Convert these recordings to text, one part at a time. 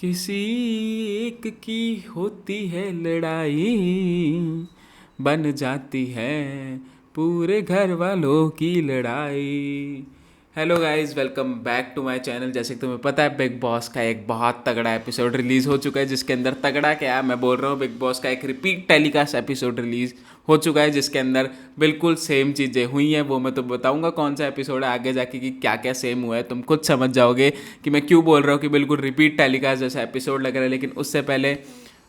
किसी एक की होती है लड़ाई, बन जाती है पूरे घर वालों की लड़ाई। Hello guys, welcome back to my channel. जैसे कि तुम्हें पता है, बिग बॉस का एक बहुत तगड़ा एपिसोड रिलीज़ हो चुका है, जिसके अंदर तगड़ा क्या है, मैं बोल रहा हूँ, बिग बॉस का एक रिपीट टेलीकास्ट एपिसोड रिलीज़ हो चुका है, जिसके अंदर बिल्कुल सेम चीज़ें हुई हैं। वो मैं तो बताऊंगा कौन सा एपिसोड है आगे जाके कि क्या क्या सेम हुआ है। तुम खुद समझ जाओगे कि मैं क्यों बोल रहा हूँ कि बिल्कुल रिपीट टेलीकास्ट जैसा एपिसोड लग रहा है। लेकिन उससे पहले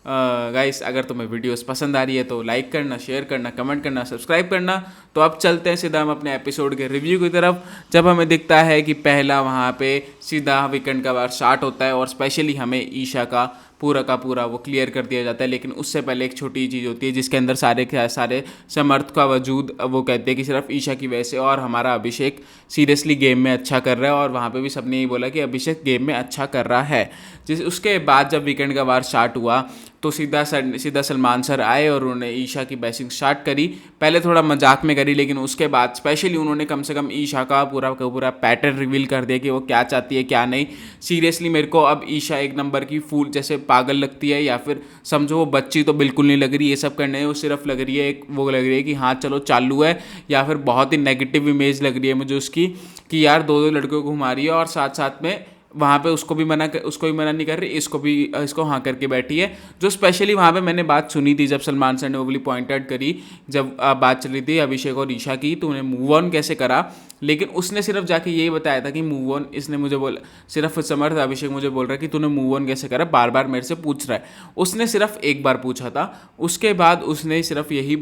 गाइस, अगर तुम्हें वीडियोस पसंद आ रही है तो लाइक करना, शेयर करना, कमेंट करना, सब्सक्राइब करना। तो अब चलते हैं सीधा हम अपने एपिसोड के रिव्यू की तरफ। जब हमें दिखता है कि पहला वहाँ पे सीधा वीकेंड का वार स्टार्ट होता है और स्पेशली हमें ईशा का पूरा वो क्लियर कर दिया जाता है। लेकिन उससे पहले एक छोटी चीज़ होती है जिसके अंदर सारे के सारे समर्थ का वजूद, वो कहते हैं कि सिर्फ ईशा की वजह से और हमारा अभिषेक सीरियसली गेम में अच्छा कर रहा है। और वहाँ पे भी सबने यही बोला कि अभिषेक गेम में अच्छा कर रहा है। जिस उसके बाद जब वीकेंड का वार स्टार्ट हुआ तो सीधा सलमान सर आए और उन्होंने ईशा की बैसिंग स्टार्ट करी। पहले थोड़ा मजाक में करी, लेकिन उसके बाद स्पेशली उन्होंने कम से कम ईशा का पूरा पैटर्न रिवील कर दिया कि वो क्या चाहती है क्या नहीं। सीरियसली मेरे को अब ईशा एक नंबर की फूल जैसे पागल लगती है, या फिर समझो वो बच्ची तो बिल्कुल नहीं लग रही ये सब करने। वो सिर्फ लग रही है वो लग रही है कि हाँ चलो चालू है, या फिर बहुत ही नेगेटिव इमेज लग रही है मुझे उसकी कि यार दो लड़कियों को घुमा रही है और साथ साथ में वहाँ पे उसको भी मना नहीं कर रही, इसको हाँ करके बैठी है। जो स्पेशली वहाँ पे मैंने बात सुनी थी जब सलमान सर ने वो वाली पॉइंट आउट करी, जब बात चल रही थी अभिषेक और ईशा की, तो उन्हें मूव ऑन कैसे करा। लेकिन उसने सिर्फ जाके यही बताया था कि मूव ऑन, इसने मुझे बोला, सिर्फ समर्थ अभिषेक मुझे बोल रहा है कि तूने मूव ऑन कैसे करा, बार बार मेरे से पूछ रहा है। उसने सिर्फ एक बार पूछा था, उसके बाद उसने सिर्फ यही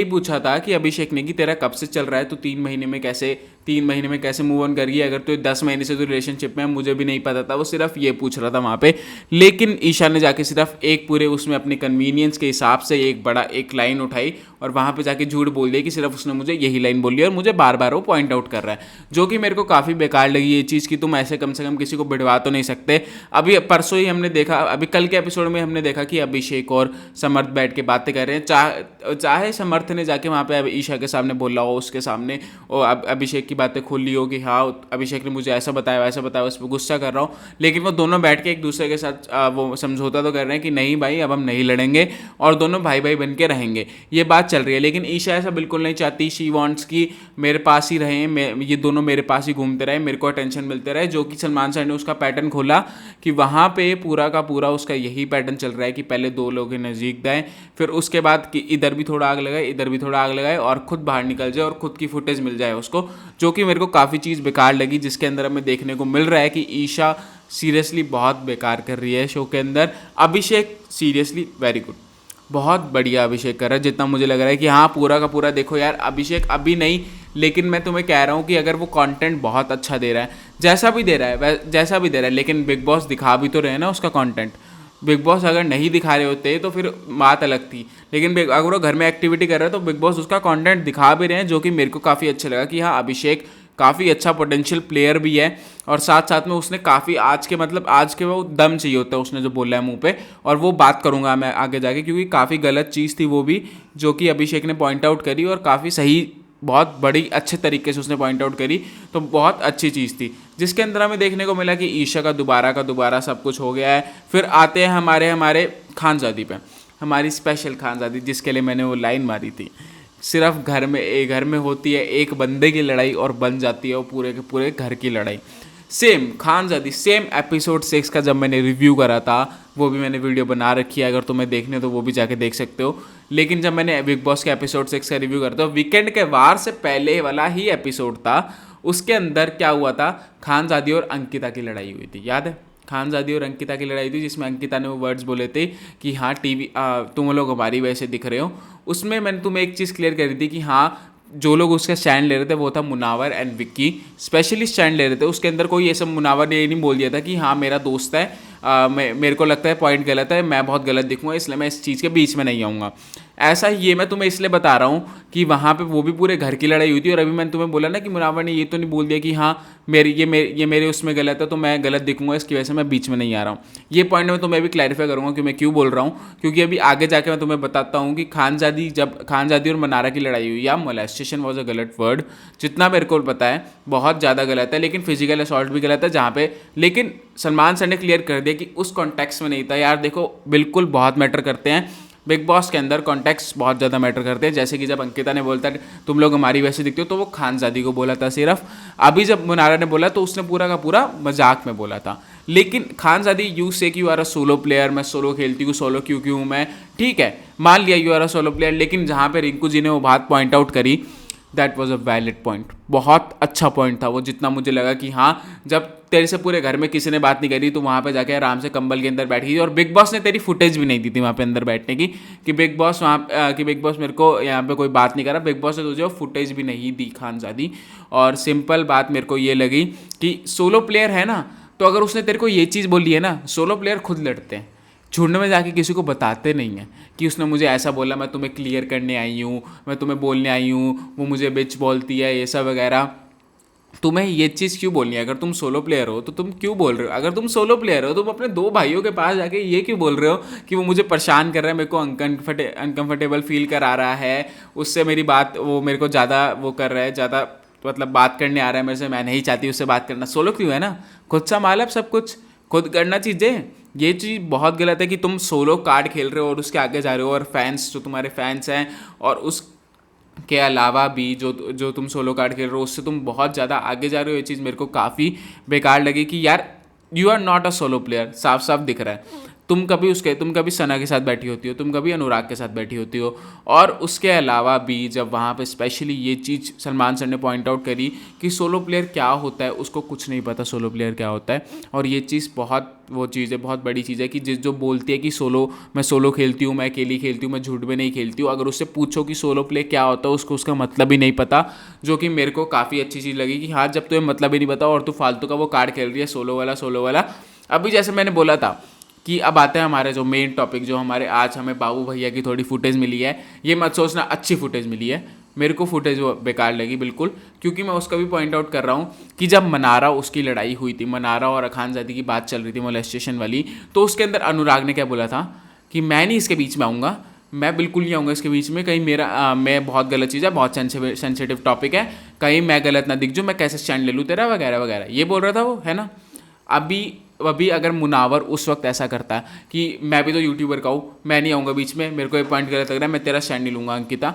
पूछा था कि अभिषेक ने कि तेरा कब से चल रहा है, तो 3 महीने में कैसे मूव ऑन कर गई, अगर तो 10 महीने से तो रिलेशनशिप में है, मुझे भी नहीं पता था। वो सिर्फ ये पूछ रहा था वहाँ पे। लेकिन ईशा ने जाके सिर्फ एक पूरे उसमें अपने कन्वीनियंस के हिसाब से एक लाइन उठाई और वहाँ पे जाके झूठ बोल दिया कि सिर्फ उसने मुझे यही लाइन बोली और मुझे बार बार वो पॉइंट आउट कर रहा है, जो कि मेरे को काफ़ी बेकार लगी ये चीज़ कि तुम ऐसे कम से कम किसी को बिठवा तो नहीं सकते। अभी परसों ही हमने देखा, अभी कल के एपिसोड में हमने देखा कि अभिषेक और समर्थ बैठ के बातें कर रहे हैं। चाहे समर्थ ने जाके वहाँ पे ईशा के सामने बोला हो, उसके सामने और अभिषेक की बातें खोल ली हो कि हाँ अभिषेक ने मुझे ऐसा बताया वैसा बताया, उस पर गुस्सा कर रहा हूँ, लेकिन वो दोनों बैठ के एक दूसरे के साथ वो समझौता तो कर रहे हैं कि नहीं भाई अब हम नहीं लड़ेंगे और दोनों भाई भाई बन के रहेंगे, ये बात चल रही है। लेकिन ईशा ऐसा बिल्कुल नहीं चाहती। शी वॉन्ट्स कि मेरे पास ही रहें, ये दोनों मेरे पास ही घूमते रहे, मेरे को अटेंशन मिलते रहे, जो कि सलमान सर ने उसका पैटर्न खोला कि वहाँ पे पूरा का पूरा उसका यही पैटर्न चल रहा है कि पहले दो लोग के नज़दीक जाएं, फिर उसके बाद कि इधर भी थोड़ा आग लगाए, इधर भी थोड़ा आग लगाए और खुद बाहर निकल जाए और खुद की फुटेज मिल जाए उसको, जो कि मेरे को काफ़ी चीज़ बेकार लगी, जिसके अंदर हमें देखने को मिल रहा है कि ईशा सीरियसली बहुत बेकार कर रही है शो के अंदर। अभिषेक सीरियसली वेरी गुड, बहुत बढ़िया अभिषेक कर रहा है, जितना मुझे लग रहा है कि हाँ पूरा का पूरा देखो यार, अभिषेक अभी नहीं, लेकिन मैं तुम्हें कह रहा हूँ कि अगर वो कंटेंट बहुत अच्छा दे रहा है, जैसा भी दे रहा है, लेकिन बिग बॉस दिखा भी तो रहे हैं ना उसका कंटेंट। बिग बॉस अगर नहीं दिखा रहे होते तो फिर बात अलग थी, लेकिन अगर वो घर में एक्टिविटी कर रहा है तो बिग बॉस उसका कंटेंट दिखा भी रहे हैं, जो कि मेरे को काफ़ी अच्छा लगा कि हाँ अभिषेक काफ़ी अच्छा पोटेंशियल प्लेयर भी है। और साथ साथ में उसने काफ़ी आज के वो दम चाहिए होता है, उसने जो बोला है मुंह पे, और वो बात करूँगा मैं आगे जाके, क्योंकि काफ़ी गलत चीज़ थी वो भी, जो कि अभिषेक ने पॉइंट आउट करी और काफ़ी सही, बहुत बड़ी अच्छे तरीके से उसने पॉइंट आउट करी, तो बहुत अच्छी चीज़ थी। जिसके अंदर हमें देखने को मिला कि ईशा का दोबारा सब कुछ हो गया है। फिर आते हैं हमारे खानजादी पे, हमारी स्पेशल खानजादी, जिसके लिए मैंने वो लाइन मारी थी, सिर्फ घर में होती है एक बंदे की लड़ाई और बन जाती है वो पूरे के पूरे घर की लड़ाई। सेम खानजादी, सेम एपिसोड 6 का जब मैंने रिव्यू करा था, वो भी मैंने वीडियो बना रखी है, अगर तुम्हें देखने तो वो भी जाके देख सकते हो। लेकिन जब मैंने बिग बॉस के एपिसोड 6 का रिव्यू करा था, वीकेंड के वार से पहले वाला ही एपिसोड था, उसके अंदर क्या हुआ था, खानजादी और अंकिता की लड़ाई हुई थी, याद है? खानजादी और अंकिता की लड़ाई थी, जिसमें अंकिता ने वो वर्ड्स बोले थे कि हाँ तुम लोग हमारी वजह से दिख रहे हो। उसमें मैंने तुम्हें एक चीज़ क्लियर कर दी थी कि हाँ जो लोग उसका स्टैंड ले रहे थे वो था Munawar and Vicky, specially stand ले रहे थे। उसके अंदर कोई ये सब मुनावर ने ये नहीं बोल दिया था कि हाँ मेरा दोस्त है, मेरे को लगता है पॉइंट गलत है, मैं बहुत गलत दिखूंगा, इसलिए मैं इस चीज़ के बीच में नहीं आऊँगा। ऐसा ये मैं तुम्हें इसलिए बता रहा हूँ कि वहाँ पे वो भी पूरे घर की लड़ाई हुई थी, और अभी मैंने तुम्हें बोला ना कि मुनावर ने ये तो नहीं बोल दिया कि हाँ ये मेरे उसमें गलत है तो मैं गलत दिखूंगा, इसकी वजह से मैं बीच में नहीं आ रहा हूँ। ये पॉइंट मैं तुम्हें भी क्लैरिफाई करूँगा कि मैं क्यों बोल रहा हूँ, क्योंकि अभी आगे जाके मैं तुम्हें बताता हूँ कि खानजादी और मनारा की लड़ाई हुई, या मोलेस्टेशन वॉज अ गलत वर्ड, जितना मेरे को पता है बहुत ज़्यादा गलत है, लेकिन फिजिकल असॉल्ट भी गलत है जहाँ पे, लेकिन सलमान सर ने क्लियर कर दिया कि उस कॉन्टेक्स्ट में नहीं था। यार देखो बिल्कुल बहुत मैटर करते हैं बिग बॉस के अंदर, कॉन्टेक्स्ट बहुत ज़्यादा मैटर करते हैं। जैसे कि जब अंकिता ने बोलता है तुम लोग हमारी वैसे दिखते हो, तो वो खानजादी को बोला था सिर्फ। अभी जब मुनारा ने बोला तो उसने पूरा का पूरा मजाक में बोला था। लेकिन खानजादी यू से कि you are a solo player, मैं सोलो खेलती हूँ, सोलो क्यों क्यों मैं, ठीक है मान लिया you are a solo player, लेकिन जहाँ पे रिंकू जी ने वो बात पॉइंट आउट करी, that was a valid point, बहुत अच्छा पॉइंट था वो, जितना मुझे लगा कि हाँ जब तेरे से पूरे घर में किसी ने बात नहीं करी तो वहाँ पे जाके आराम से कंबल के अंदर बैठी थी, और बिग बॉस ने तेरी फुटेज भी नहीं दी थी वहाँ पे अंदर बैठने की कि बिग बॉस मेरे को यहाँ पे कोई बात नहीं करा, बिग बॉस ने तुझे वो फुटेज भी नहीं दी खानजादी। और सिंपल बात मेरे को ये लगी कि सोलो प्लेयर है ना, तो अगर उसने तेरे को ये चीज़ बोली है ना, सोलो प्लेयर खुद लड़ते हैं, झुंड में जाके किसी को बताते नहीं हैं कि उसने मुझे ऐसा बोला, मैं तुम्हें क्लियर करने आई हूँ, मैं तुम्हें बोलने आई हूँ, वो मुझे बिच बोलती है, ये सब वगैरह। तुम्हें ये चीज़ क्यों बोलनी है? अगर तुम सोलो प्लेयर हो तो तुम क्यों बोल रहे हो? अगर तुम सोलो प्लेयर हो तुम अपने दो भाइयों के पास जाके ये क्यों बोल रहे हो कि वो मुझे परेशान कर रहा है, मेरे को अनकंफर्टेबल फील करा रहा है, उससे मेरी बात, वो मेरे को ज़्यादा वो कर रहा है, ज़्यादा मतलब बात करने आ रहा है मेरे से, मैं नहीं चाहती उससे बात करना। सोलो क्यों है ना, खुद संभाल अब सब कुछ, खुद करना चीज़ें। ये चीज़ बहुत गलत है कि तुम सोलो कार्ड खेल रहे हो और उसके आगे जा रहे हो, और फैंस जो तुम्हारे फैंस हैं और उस के अलावा भी जो तुम सोलो कार्ड खेल रहे हो उससे तुम बहुत ज़्यादा आगे जा रहे हो। ये चीज़ मेरे को काफ़ी बेकार लगी कि यार you are not a solo player, साफ साफ दिख रहा है। तुम कभी सना के साथ बैठी होती हो, तुम कभी अनुराग के साथ बैठी होती हो, और उसके अलावा भी जब वहाँ पे स्पेशली ये चीज़ सलमान सर ने पॉइंट आउट करी कि सोलो प्लेयर क्या होता है, उसको कुछ नहीं पता सोलो प्लेयर क्या होता है। और ये चीज़ बहुत वो चीज़ है, बहुत बड़ी चीज़ है कि जो बोलती है कि मैं सोलो खेलती हूँ, मैं अकेली खेलती हूँ, मैं झूठ में नहीं खेलती हूँ, अगर उससे पूछो कि सोलो प्ले क्या होता है उसको उसका मतलब ही नहीं पता, जो कि मेरे को काफ़ी अच्छी चीज़ लगी कि हाँ जब तुम्हें मतलब ही नहीं पता और तू फालतू का वो कार्ड खेल रही है सोलो वाला। अभी जैसे मैंने बोला था कि अब आते हैं हमारे जो मेन टॉपिक, जो हमारे आज हमें बाबू भैया की थोड़ी फुटेज मिली है। ये मत सोचना अच्छी फुटेज मिली है, मेरे को फुटेज वो बेकार लगी बिल्कुल, क्योंकि मैं उसका भी पॉइंट आउट कर रहा हूँ कि जब मनारा उसकी लड़ाई हुई थी, मनारा और खानजादी की बात चल रही थी मोलेस्टेशन वाली, तो उसके अंदर अनुराग ने क्या बोला था कि मैं नहीं इसके बीच में आऊँगा, मैं बिल्कुल नहीं आऊँगा इसके बीच में, कहीं मैं बहुत गलत चीज़ है, बहुत सेंसिटिव टॉपिक है, कहीं मैं गलत ना दिख जाऊँ, मैं कैसे स्टैंड ले लूँ तेरा वगैरह वगैरह, ये बोल रहा था वो, है ना। अभी अगर मुनावर उस वक्त ऐसा करता है कि मैं भी तो यूट्यूबर का हूँ, मैं नहीं आऊँगा बीच में, मेरे को एक पॉइंट गलत लग रहा है, मैं तेरा स्टैंड नहीं लूँगा अंकिता,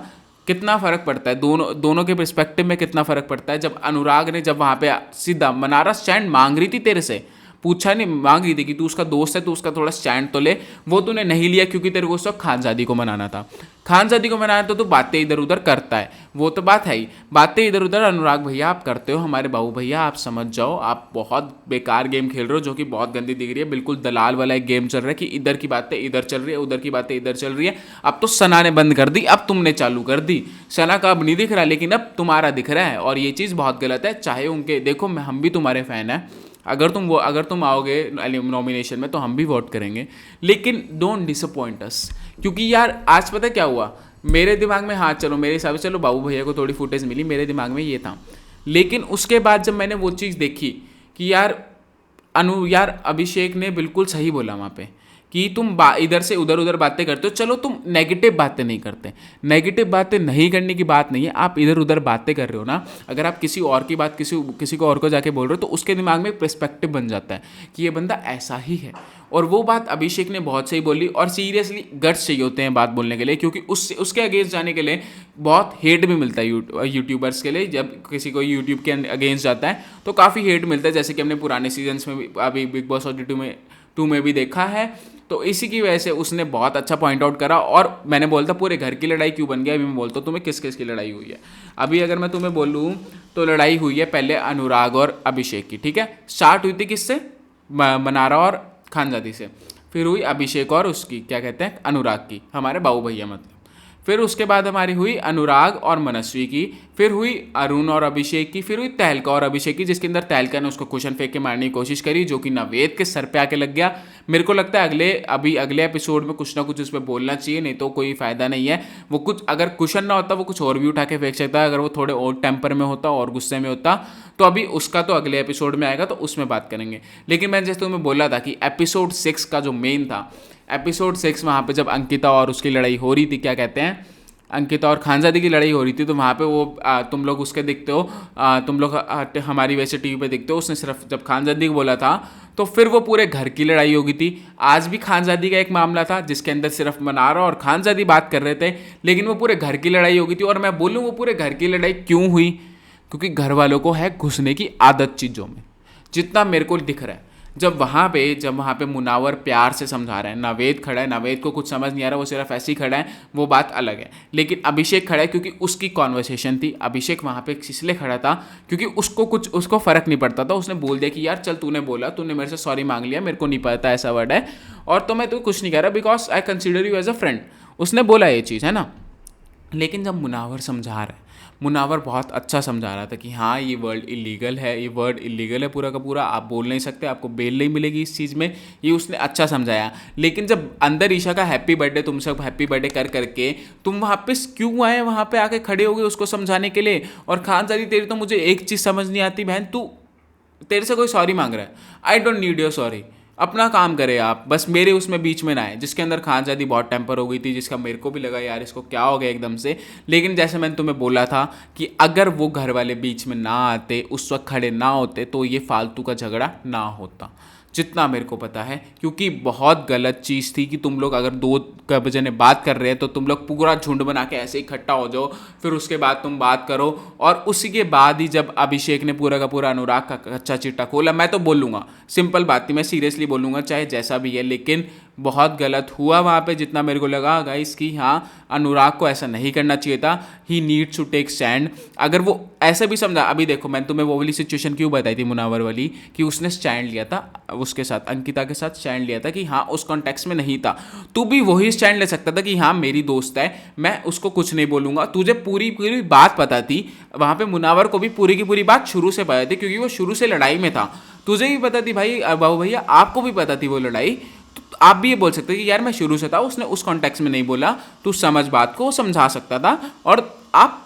कितना फ़र्क पड़ता है दोनों के पर्सपेक्टिव में, कितना फ़र्क पड़ता है। जब अनुराग ने जब वहाँ पे सीधा मनारा स्टैंड मांग रही थी तेरे से, पूछा नहीं, मांग रही थी कि तू उसका दोस्त है, तू उसका थोड़ा स्टैंड तो ले, वो तूने नहीं लिया क्योंकि तेरे को उस वक्त खानजादी को मनाना था। खानजादी को मनाना तो तू बातें इधर उधर करता है, वो तो बात है ही, बातें इधर उधर अनुराग भैया आप करते हो, हमारे बाबू भैया आप समझ जाओ, आप बहुत बेकार गेम खेल रहे हो, जो कि बहुत गंदी दिख रही है, बिल्कुल दलाल वाला एक गेम चल रहा है कि इधर की बातें इधर चल रही है, उधर की बातें इधर चल रही है। अब तो सना ने बंद कर दी, अब तुमने चालू कर दी, सना का अब नहीं दिख रहा लेकिन अब तुम्हारा दिख रहा है, और ये चीज़ बहुत गलत है। चाहे उनके देखो, हम भी तुम्हारे फ़ैन हैं, अगर तुम आओगे नॉमिनेशन में तो हम भी वोट करेंगे, लेकिन डोंट डिसअपॉइंट अस, क्योंकि यार आज पता क्या हुआ मेरे दिमाग में, हाँ चलो मेरे हिसाब से, चलो बाबू भैया को थोड़ी फुटेज मिली, मेरे दिमाग में ये था, लेकिन उसके बाद जब मैंने वो चीज़ देखी कि यार अभिषेक ने बिल्कुल सही बोला वहाँ पे कि तुम इधर से उधर उधर बातें करते हो, चलो तुम नेगेटिव बातें नहीं करते, नेगेटिव बातें नहीं करने की बात नहीं है, आप इधर उधर बातें कर रहे हो ना, अगर आप किसी और की बात किसी को और को जाके बोल रहे हो तो उसके दिमाग में एक पर्सपेक्टिव बन जाता है कि ये बंदा ऐसा ही है। और वो बात अभिषेक ने बहुत सही बोली, और सीरियसली गट्स चाहिए होते हैं बात बोलने के लिए, क्योंकि उसके अगेंस्ट जाने के लिए बहुत हेट भी मिलता है यूट्यूबर्स के लिए। जब किसी को यूट्यूब के अगेंस्ट जाता है तो काफ़ी हेट मिलता है, जैसे कि हमने पुराने सीजन्स में भी, अभी बिग बॉस ऑडियो टू में भी देखा है। तो इसी की वजह से उसने बहुत अच्छा पॉइंट आउट करा, और मैंने बोलता पूरे घर की लड़ाई क्यों बन गया, अभी मैं बोलता हूँ तुम्हें किस किस की लड़ाई हुई है। अभी अगर मैं तुम्हें बोलूँ तो लड़ाई हुई है पहले अनुराग और अभिषेक की, ठीक है, स्टार्ट हुई थी किससे, मनारा और खानजादी से, फिर हुई अभिषेक और उसकी क्या कहते हैं अनुराग की, हमारे बाबू भैया मतलब, फिर उसके बाद हमारी हुई अनुराग और मनस्वी की, फिर हुई अरुण और अभिषेक की, फिर हुई तहलका और अभिषेक की, जिसके अंदर तहलका ने उसको क्वेश्चन फेंक के मारने की कोशिश करी जो कि नवेद के सर पे आके लग गया। मेरे को लगता है अगले एपिसोड में कुछ ना कुछ उस पर बोलना चाहिए, नहीं तो कोई फायदा नहीं है। वो कुछ अगर क्वेश्चन ना होता वो कुछ और भी उठा के फेंक सकता है, अगर वो थोड़े और टेम्पर में होता और गुस्से में होता तो अभी उसका तो अगले एपिसोड में आएगा तो उसमें बात करेंगे। लेकिन मैंने जैसे तुम्हें बोला था कि एपिसोड 6 का जो मेन था, एपिसोड 6 वहाँ पे जब अंकिता और उसकी लड़ाई हो रही थी, क्या कहते हैं, अंकिता और खानजादी की लड़ाई हो रही थी, तो वहाँ पे वो तुम लोग उसके दिखते हो, तुम लोग हमारी वैसे टीवी पे दिखते हो, उसने सिर्फ जब खानजादी को बोला था तो फिर वो पूरे घर की लड़ाई हो गई थी। आज भी खानजादी का एक मामला था जिसके अंदर सिर्फ मनारा और खानजादी बात कर रहे थे, लेकिन वो पूरे घर की लड़ाई हो गई थी। और मैं बोलूँ वो पूरे घर की लड़ाई क्यों हुई, क्योंकि घर वालों को है घुसने की आदत चीज़ों में, जितना मेरे को दिख रहा है। जब वहाँ पे मुनावर प्यार से समझा रहा है, नावेद खड़ा है, नावेद को कुछ समझ नहीं आ रहा, वो सिर्फ ऐसे ही खड़ा है, वो बात अलग है। लेकिन अभिषेक खड़ा है क्योंकि उसकी कॉन्वर्सेशन थी। अभिषेक वहाँ पे इसलिए खड़ा था क्योंकि उसको फ़र्क नहीं पड़ता था। उसने बोल दिया कि यार चल तूने बोला, तूने मेरे से सॉरी मांग लिया, मेरे को नहीं पता ऐसा वर्ड है और तो मैं तो कुछ नहीं कह रहा because I consider you as a friend. उसने बोला ये चीज़ है ना। लेकिन जब मुनावर समझा रहा है, मुनावर बहुत अच्छा समझा रहा था कि हाँ ये वर्ड इलीगल है, ये वर्ड इलीगल है पूरा का पूरा, आप बोल नहीं सकते, आपको बेल नहीं मिलेगी इस चीज़ में, ये उसने अच्छा समझाया। लेकिन जब अंदर ईशा का हैप्पी बर्थडे, तुम सब हैप्पी बर्थडे कर करके तुम वापस क्यों आए, वहाँ पे आके खड़े हो गए उसको समझाने के लिए। और खानजादी तेरी तो मुझे एक चीज़ समझ नहीं आती बहन, तू तेरे से कोई सॉरी मांग रहा है, I don't need your sorry, अपना काम करे आप, बस मेरे उसमें बीच में ना आए। जिसके अंदर खानजादी बहुत टेम्पर हो गई थी, जिसका मेरे को भी लगा यार इसको क्या हो गया एकदम से। लेकिन जैसे मैंने तुम्हें बोला था कि अगर वो घर वाले बीच में ना आते, उस वक्त खड़े ना होते, तो ये फालतू का झगड़ा ना होता, जितना मेरे को पता है। क्योंकि बहुत गलत चीज़ थी कि तुम लोग अगर दो जने बात कर रहे हैं तो तुम लोग पूरा झुंड बना के ऐसे इकट्ठा हो जाओ, फिर उसके बाद तुम बात करो। और उसी के बाद ही जब अभिषेक ने पूरा का पूरा अनुराग का कच्चा चिट्टा खोला, मैं तो बोलूँगा, सिंपल बात थी, मैं सीरियसली बोलूँगा चाहे जैसा भी है, लेकिन बहुत गलत हुआ वहाँ पे जितना मेरे को लगा गाइस कि हाँ अनुराग को ऐसा नहीं करना चाहिए था। He needs to take stand. अगर वो ऐसे भी समझा, अभी देखो मैंने तुम्हें वो वाली सिचुएशन क्यों बताई थी मुनावर वाली, कि उसने स्टैंड लिया था उसके साथ, अंकिता के साथ स्टैंड लिया था कि हाँ उस कॉन्टेक्स्ट में नहीं था। तू भी वही स्टैंड ले सकता था कि हाँ मेरी दोस्त है, मैं उसको कुछ नहीं बोलूँगा। तुझे पूरी पूरी बात पता थी, वहाँ पे मुनावर को भी पूरी की पूरी बात शुरू से पता थी क्योंकि वो शुरू से लड़ाई में था। तुझे भी पता थी भाई बाबू भैया, आपको भी पता थी वो लड़ाई। आप भी ये बोल सकते कि यार मैं शुरू से था, उसने उस कॉन्टेक्स्ट में नहीं बोला, तू समझ बात को, समझा सकता था। और आप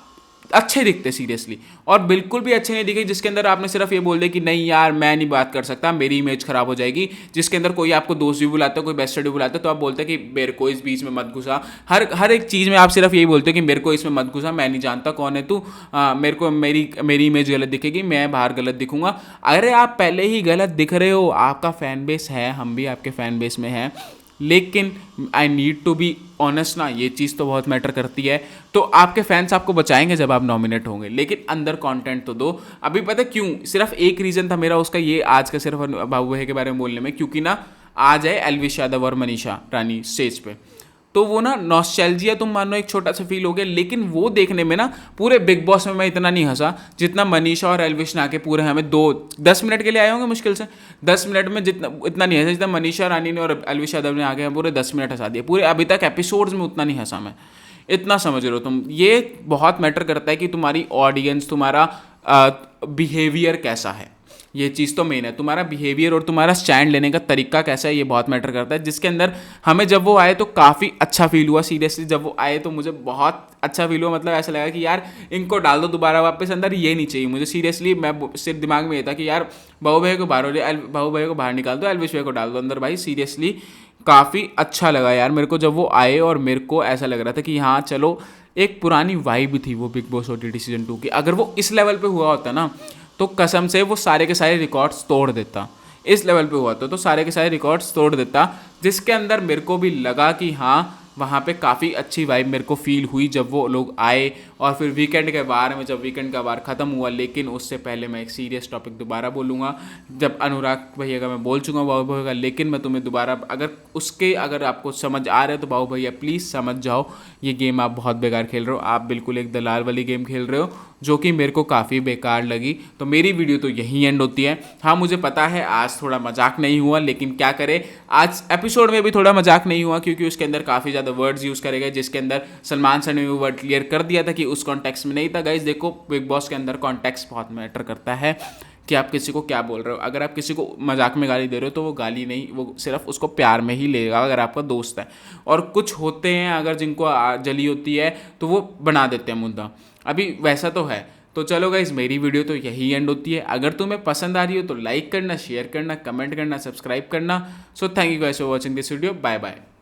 अच्छे दिखते सीरियसली, और बिल्कुल भी अच्छे नहीं दिखे जिसके अंदर आपने सिर्फ ये बोल दिया कि नहीं यार मैं नहीं बात कर सकता, मेरी इमेज खराब हो जाएगी। जिसके अंदर कोई आपको दोस्त भी बुलाता है, कोई बेस्ट फ्रेंड भी बुलाता है, तो आप बोलते हैं कि मेरे को इस बीच में मत घुसा। हर एक चीज़ में आप सिर्फ यही बोलते हो कि मेरे को इसमें मत घुसा, मैं नहीं जानता कौन है तू, मेरे को मेरी इमेज गलत दिखेगी, मैं बाहर गलत दिखूंगा। अरे आप पहले ही गलत दिख रहे हो, आपका फैन बेस है, हम भी आपके फैन बेस में हैं, लेकिन I need to be honest ना, ये चीज़ तो बहुत मैटर करती है। तो आपके फैंस आपको बचाएंगे जब आप नॉमिनेट होंगे, लेकिन अंदर कंटेंट तो दो। अभी पता क्यों, सिर्फ एक रीज़न था मेरा उसका ये आज का सिर्फ बाबू भैया के बारे में बोलने में, क्योंकि ना आज है एल्विश यादव और मनीषा रानी स्टेज पे, तो वो ना नॉस्टैल्जिया तुम मानो एक छोटा सा फील हो गया। लेकिन वो देखने में ना पूरे बिग बॉस में मैं इतना नहीं हंसा जितना मनीषा और एल्विश ने आके पूरे हमें 10 मिनट के लिए आए होंगे मुश्किल से 10 मिनट में, जितना इतना नहीं हंसा जितना मनीषा रानी ने और एल्विश यादव ने आगे पूरे 10 मिनट हंसा दिए। पूरे अभी तक एपिसोड्स में उतना नहीं हंसा मैं, इतना समझ रहे हो तुम। ये बहुत मैटर करता है कि तुम्हारी ऑडियंस, तुम्हारा बिहेवियर कैसा है, ये चीज़ तो मेन है। तुम्हारा बिहेवियर और तुम्हारा स्टैंड लेने का तरीका कैसा है, ये बहुत मैटर करता है। जिसके अंदर हमें जब वो आए तो काफ़ी अच्छा फील हुआ, सीरियसली जब वो आए तो मुझे बहुत अच्छा फील हुआ। मतलब ऐसा लगा कि यार इनको डाल दो दोबारा वापस अंदर, ये नहीं चाहिए मुझे सीरियसली। मैं सिर्फ दिमाग में ये था कि यार बाबू भैया को बाहर निकाल दो, एल्विश भैया को डाल दो अंदर। भाई सीरियसली काफ़ी अच्छा लगा यार मेरे को जब वो आए, और मेरे को ऐसा लग रहा था कि हाँ चलो एक पुरानी वाइब थी वो बिग बॉस OTT सीजन 2 की। अगर वो इस लेवल पे हुआ होता ना तो कसम से वो सारे के सारे रिकॉर्ड्स तोड़ देता। इस लेवल पे हुआ तो सारे के सारे रिकॉर्ड्स तोड़ देता। जिसके अंदर मेरे को भी लगा कि हाँ वहाँ पे काफ़ी अच्छी वाइब मेरे को फील हुई जब वो लोग आए। और फिर वीकेंड के बारे में, जब वीकेंड का बार ख़त्म हुआ, लेकिन उससे पहले मैं एक सीरियस टॉपिक दोबारा बोलूँगा। जब अनुराग भैया का मैं बोल चुका हूँ बाबू भैया का, लेकिन मैं तुम्हें दोबारा अगर आपको समझ आ रहा है तो बाबू भैया प्लीज़ समझ जाओ, ये गेम आप बहुत बेकार खेल रहे हो, आप बिल्कुल एक दलाल वाली गेम खेल रहे हो। जो कि मेरे को काफ़ी बेकार लगी। तो मेरी वीडियो तो यहीं एंड होती है। हाँ, मुझे पता है आज थोड़ा मजाक नहीं हुआ, लेकिन क्या करें, आज एपिसोड में भी थोड़ा मजाक नहीं हुआ क्योंकि उसके अंदर काफ़ी ज़्यादा वर्ड्स यूज़ करे गए, जिसके अंदर सलमान सर ने वो वर्ड क्लियर कर दिया था कि उस कॉन्टेक्स्ट में नहीं था। गाइज देखो, बिग बॉस के अंदर कॉन्टेक्स्ट बहुत मैटर करता है कि आप किसी को क्या बोल रहे हो। अगर आप किसी को मजाक में गाली दे रहे हो तो वो गाली नहीं, वो सिर्फ उसको प्यार में ही लेगा अगर आपका दोस्त है। और कुछ होते हैं अगर जिनको जली होती है तो वो बना देते हैं मुद्दा, अभी वैसा तो है। तो चलो गाइज, मेरी वीडियो तो यही एंड होती है। अगर तुम्हें पसंद आ रही हो तो लाइक करना, शेयर करना, कमेंट करना, सब्सक्राइब करना। So thank you guys for watching this video. Bye bye.